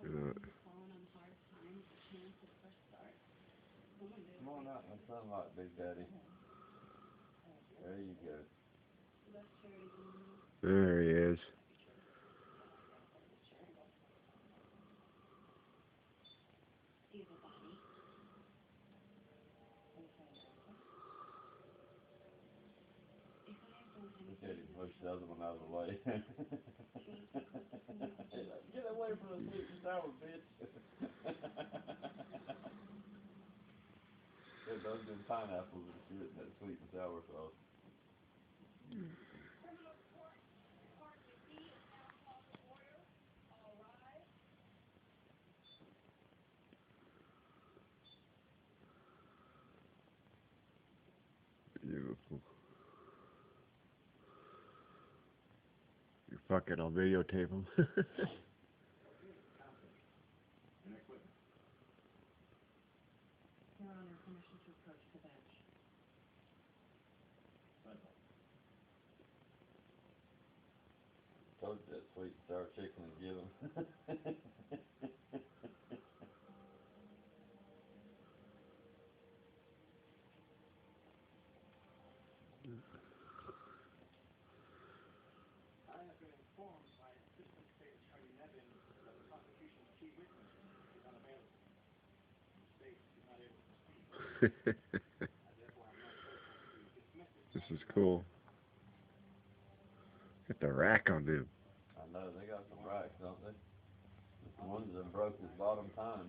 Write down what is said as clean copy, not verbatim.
Uh, Come on out in the sunlight, Big Daddy. There you go. there he is. Look at him push the other one out of the way. Get away from the sweet and sour, bitch. They're both them pineapples and shit and that sweet and sour sauce. Beautiful. You fucking, I'll videotape him. Told you that sweet and sour chicken would give him. This is cool. Get the rack on him. I know, they got some racks, don't they? The ones that broke his bottom time.